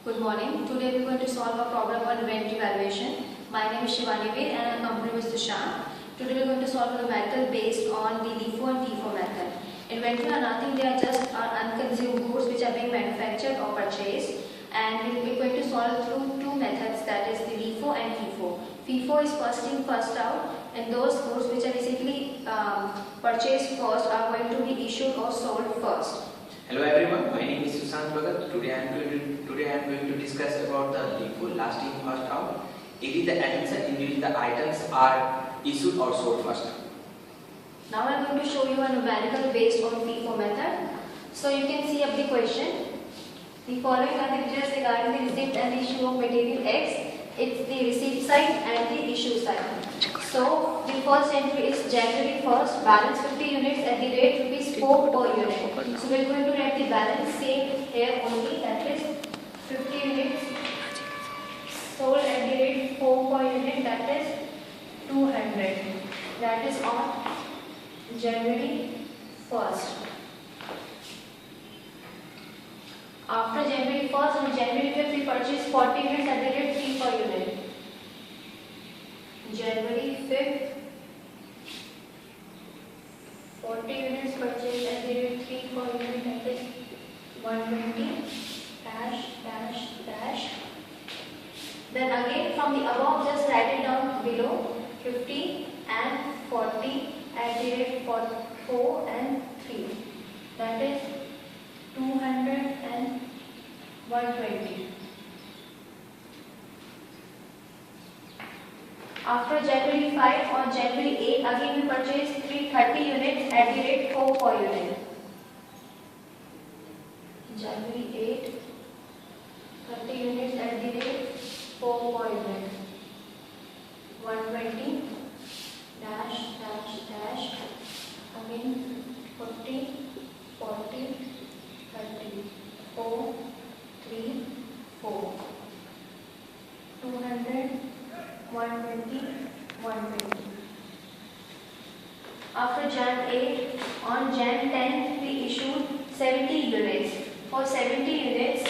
Good morning. Today we are going to solve a problem on rent evaluation. My name is Shivani Ved and I am accompanied with Sushant. Today we are going to solve a numerical based on the LIFO and FIFO method. Inventory are nothing, they are just unconsumed goods which are being manufactured or purchased. And we are going to solve through two methods, that is the LIFO and FIFO. FIFO is first in, first out, and those goods which are basically purchased first are going to be issued or sold first. Hello everyone, my name is Sushant Bhagat. Today I am going to discuss about the LIFO, last in first out. It is the admission in which the items are issued or sold first. Now I am going to show you a numerical based on FIFO method. So you can see up the question. The following are the details regarding the receipt and the issue of material X. It's the receipt side and the issue side. So the first entry is January 1st, balance 50 units at the rate rupees 4 per unit. So we are going to write the balance same here only, that is 50 units sold at the rate 4 per unit, that is 200. That is on January 1st. After January 1st, on January 5th, we purchased 40 units at the rate 3 per unit. January 5th, 40 units purchased at the rate 3 per unit, that is 120 dash dash dash. Then again from the above, just write it down below, 50 and 40 at the rate 4 and 3. That is 200 and 120. After January 5, on January 8, again we purchased 30 units at the rate 4 per unit. January 8, 30 units at the rate 4 per unit. 120 dash dash dash. Again 40, 40, 30, 4, 3, 4. 200, 120, 120. After Jan 8, on Jan 10, we issued 70 units. For 70 units,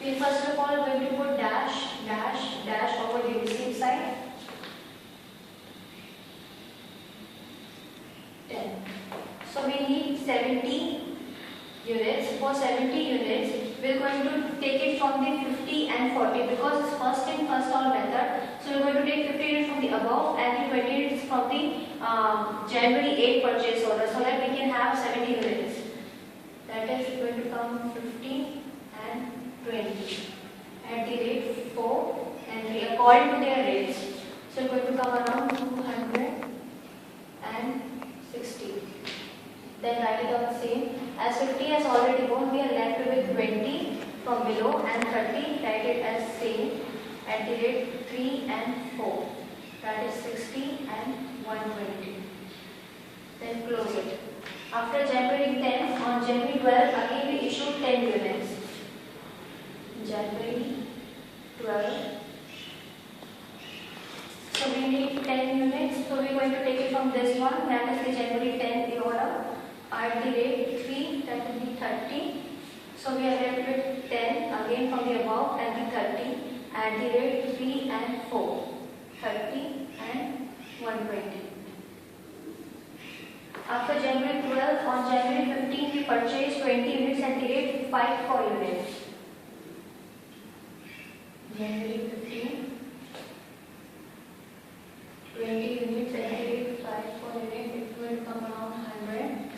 we first of all are going to put dash, dash, dash over the receipt side. 10. So we need 70 units. For 70 units, we are going to take it from the 50 and 40 because it's first in, first out method. So we are going to take 50 units from the above and the 20 units from the January 8 purchase order so that we can have 70 units. That is going to come 50 and 20 at the rate 4 and 3 according to their rates. So it's going to come around 260. Then write it down the same. As 50 has already gone, we are left with 20 from below and 30, write it as same at the rate 3 and 4. That is 60 and 120. Then close it. After January 10, on January 12, again we issued 10 units. January 12. So we need 10 units. So we are going to take it from this one, that is the January 10 the order. At the rate 3, that will be 30. So we are left with 10 again from the above and the 30 at the rate 3 and 4. 30 and 120. After January 12, on January 15, we purchased 20 units at the rate 5 per unit. January 15, 20 units at the rate 5 per unit, it will come around 100.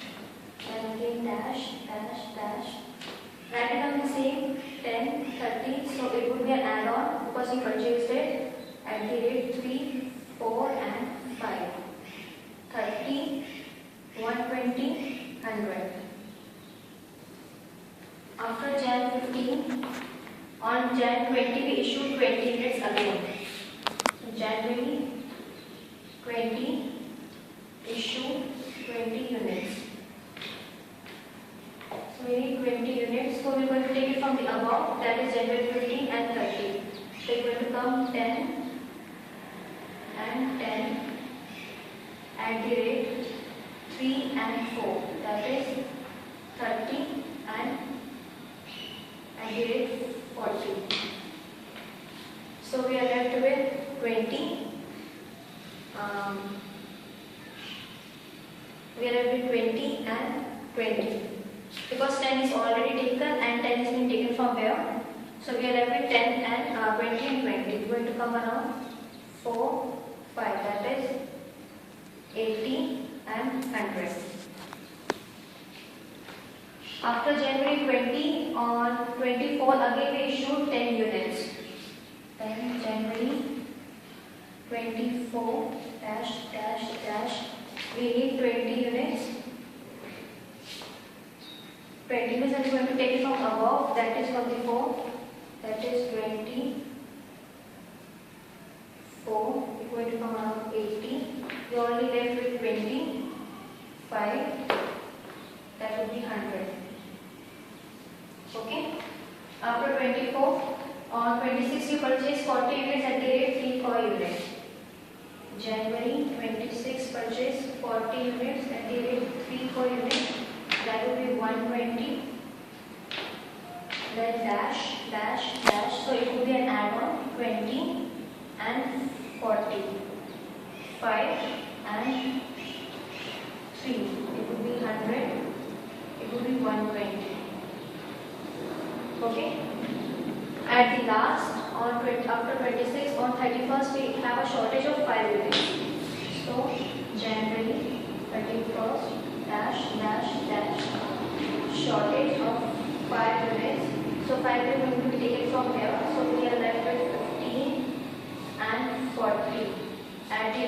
And again dash, dash, dash. Write it down the same 10, 30. So it would be an add-on because we purchased it at the rate 3, 4 and 5. 30, 120, 100. After Jan 15, on Jan 20 we issued 20 units again. So January 20 issued 20 units. So we need 20 units. So we are going to take it from the above, that is January 15 and 30. So it will become 10 and 10 at the rate 3 and 4. That is 30 and at the rate 40. 20. We are left with 20 and 20. Because 10 is already taken and 10 is being taken from here. So we are left with 10 and 20 and 20. It's going to come around 4, 5. That is 80 and 100. After January 20, on 24 again we issued 10 units. Then January 24 dash dash dash, we need 20 units. 20 means I'm going to take it from above, that is from the 4, that is 24, it's going to come around 80. We are only left with 25, that would be 100. Okay? After 24, on 26 you purchase 40 units at the rate 3 per unit. January 26 purchase 40 units at the rate 3 per unit. That would be 120. Then dash, dash, dash. So it would be an add-on 20 and 40. 5 and 3. It would be 100. It would be 120. Okay? At the last, after 26, on 31st, we have a shortage of 5 units. So, January 31st, dash, dash, dash, shortage of 5 units. So, 5 units are going to be taken from here. So, we are left with 15 and 40 at the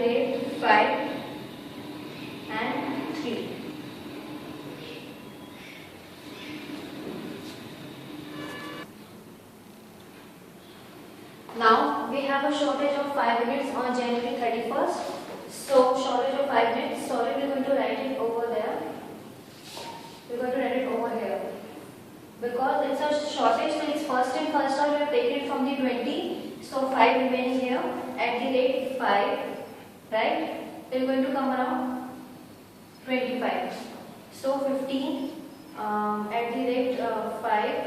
rate 5 and 3. Now we have a shortage of 5 units on January 31st. So shortage of 5 units. Sorry, we're going to write it over there. We're going to write it over here. Because it's a shortage, so it's first in, first out. We have taken it from the 20. So 5 remaining here at the rate 5. Right? We're going to come around 25. So 15 at the rate 5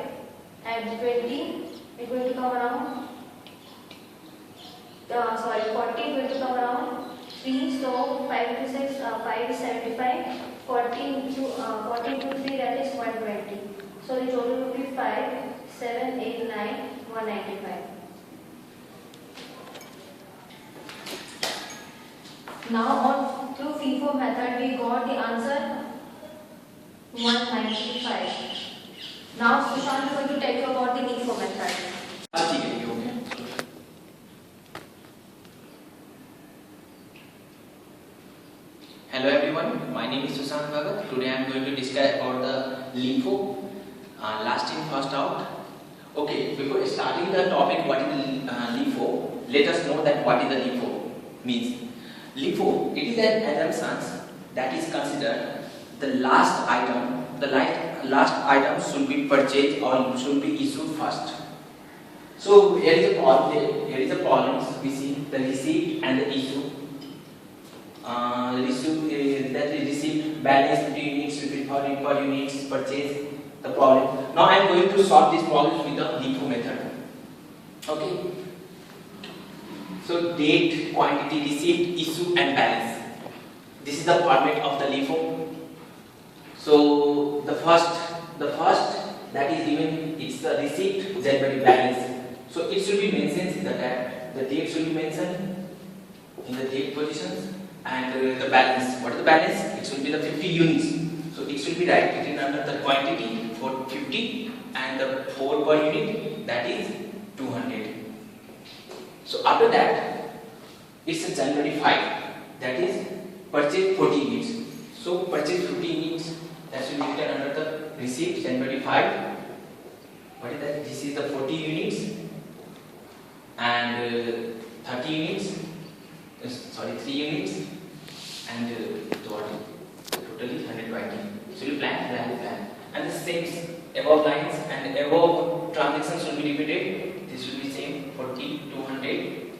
at 20. We're going to come around 40 is going to come around 3, so 5 to 6, 5 is 75, 40 to 3, that is 120. So the total will be 5, 7, 8, 9, 195. Now on through FIFO method we got the answer 195. Now Sushant is going to tell you about the LIFO method. Hello everyone, my name is Sushant Bhagat. Today I am going to discuss about the LIFO, last in first out. Okay, before starting the topic what is LIFO, let us know that what is the LIFO means. LIFO, it is an assumption that is considered the last item, last item should be purchased or should be issued first. So here is a problem, we see the receipt and the issue. That is receipt, balance between units, per units, purchase, the problem. Now I am going to solve this problem with the LIFO method. Okay. So date, quantity, receipt, issue and balance. This is the format of the LIFO. So the first that is given, it's the receipt, January balance. So it should be mentioned in the tab. The date should be mentioned in the date positions. And the balance, what is the balance? It should be the 50 units. So it should be written under the quantity for 50 and the 4 per unit, that is 200. So after that, it's a January 5, that is purchase 40 units. So purchase 50 units, that should be written under the receipt January 5. What is that? This is the 40 units and 30 units. 3 units and totally 120. So you plan. And the same above lines and above transactions will be repeated. This will be same 40, 200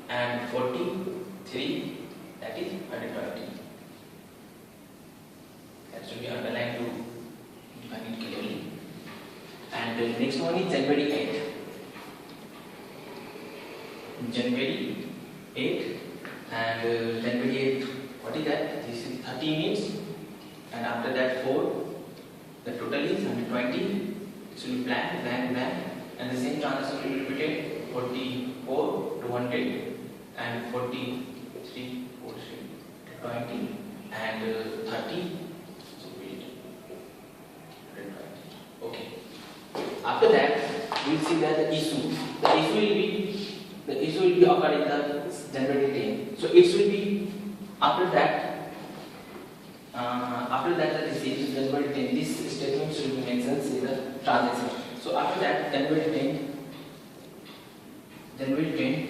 and 43, that is 120. That should be underlined to define it clearly. And the next one is January 8. January 8 and January 8, what is that? This is 30 units, and after that 4, the total is 120. It will be blank, and the same transaction will be repeated 44 to 100 and 43, 20 and 30. So wait, 120. Okay. After that, we will see that the issue will be occurred in the January 10. So it will be after that. After that, the receipt January 10. This statement should be mentioned in the transaction. So after that, January 10,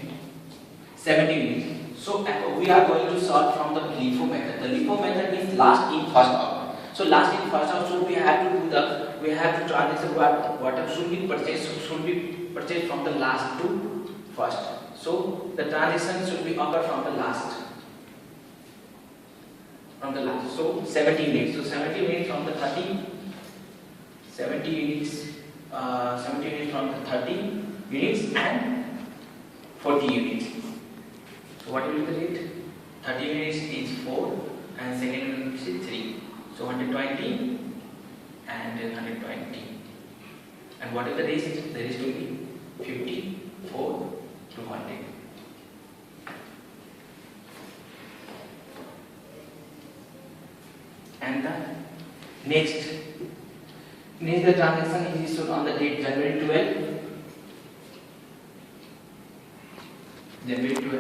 70 units. So we are going to solve from the LIFO method. The LIFO method is last in first out. So last in first out, so we have to transaction what should be purchased from the last to first. So the transaction should be occur from the last. So 70 units. So 70 units from the 30. 70 units from the 30 units and 40 units. So what will be the rate? 30 units is 4 and second unit is 3. So 120 and 120. And what is the rest? The rest will be 54 to 100. And the next the transaction is issued on the date January 12. January 12.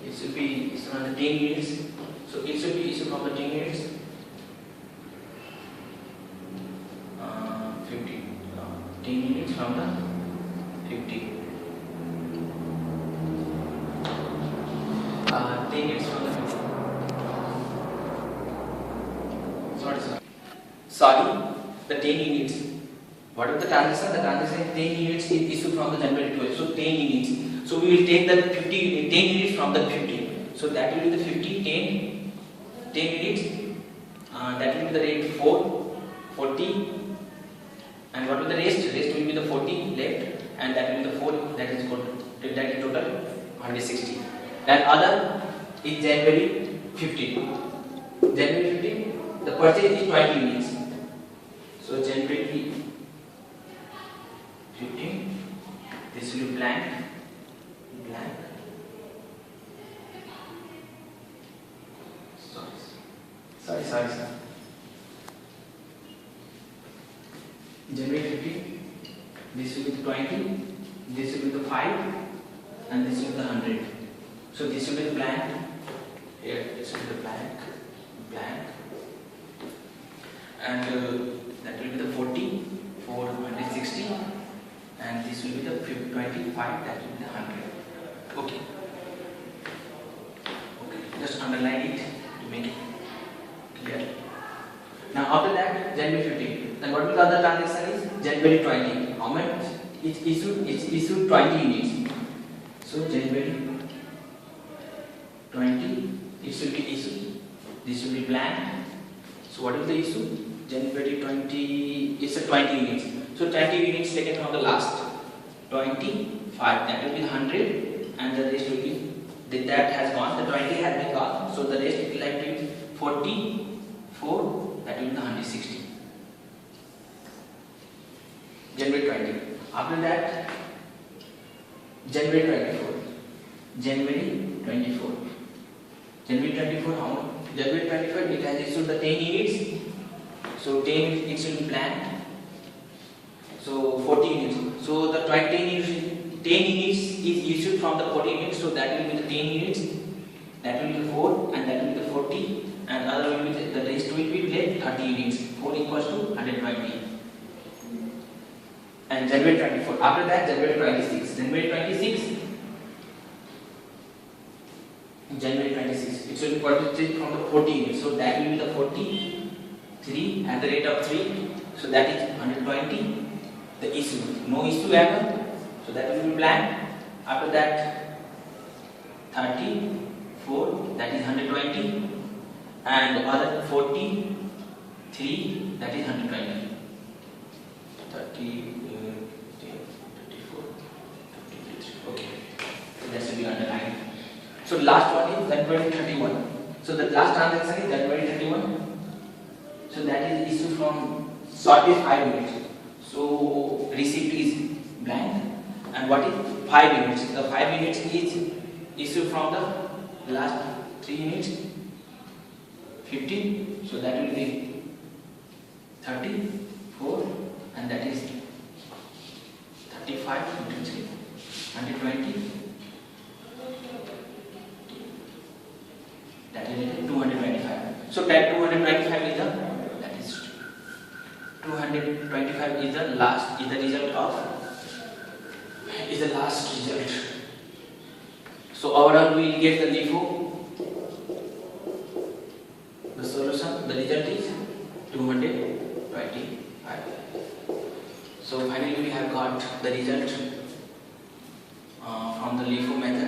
It should be issued on the 10 units. So it should be issued from the 10 units. 50. 10 units from the 50. 10 units from the 50. Sorry, the 10 units. What is the transaction? The transaction is 10 units is issued from the January 12. So 10 units. So we will take the 10 units from the 50. So that will be the 50, 10 units. That will be the rate 4, 40. And what will the rest? Rest will be the 40 left, and that will be the 4. That is total 160. And other is January 15. January 15. The purchase is 20 units. So January 15, this will be blank. Sorry, sir. January 15, this will be 20, this will be the 5, and this will be the 100. So this will be the blank. Here, this will be the blank. And that will be the 40 for 160, and this will be the 25, that will be the 100. Okay. Just underline it to make it clear. Now after that, January 15. Then what will the other transaction is? January 20. How much? It's issued 20 units. So January 20, it should be issued. This will be blank. So what is the issue? January 20, it's a 20 units. So 20 units taken from the last. 25, that will be 100, and the rest will be, that has gone, the 20 has been gone. So the rest will be like 44, that will be the 160. January 20. After that, January 24. January 24. January 24, how much? January 24, it has issued the 10 units. So 10 units, it will be blank. So 40 units. So the 10 units is issued from the 40 units. So that will be the 10 units. That will be the 4, and that will be the 40, and other will be the rest will be left 30 units. 4 equals to 120. And January 24. After that, January 26. January 26. January 26. It will be purchased from the 40 units. So that will be the 43 at the rate of 3. So that is 120. The issue. No issue happened. So that will be blank. After that, 34. That is 120. And other 43. That is 120. 30, 34, 53. Okay. So that should be underlined. last one is January 31. So the last transaction is January 31. So that is issued from short is 5 units. So receipt is blank. And what is 5 units? The 5 units is issued from the last 3 units. 15. So that will be 34, and that is 35, 120. That is 225. So that 225 is the, that is 225 is the last, is the result of, is the last result. So overall we will get the LIFO. The solution, the result is 225. So finally we have got the result from the LIFO method.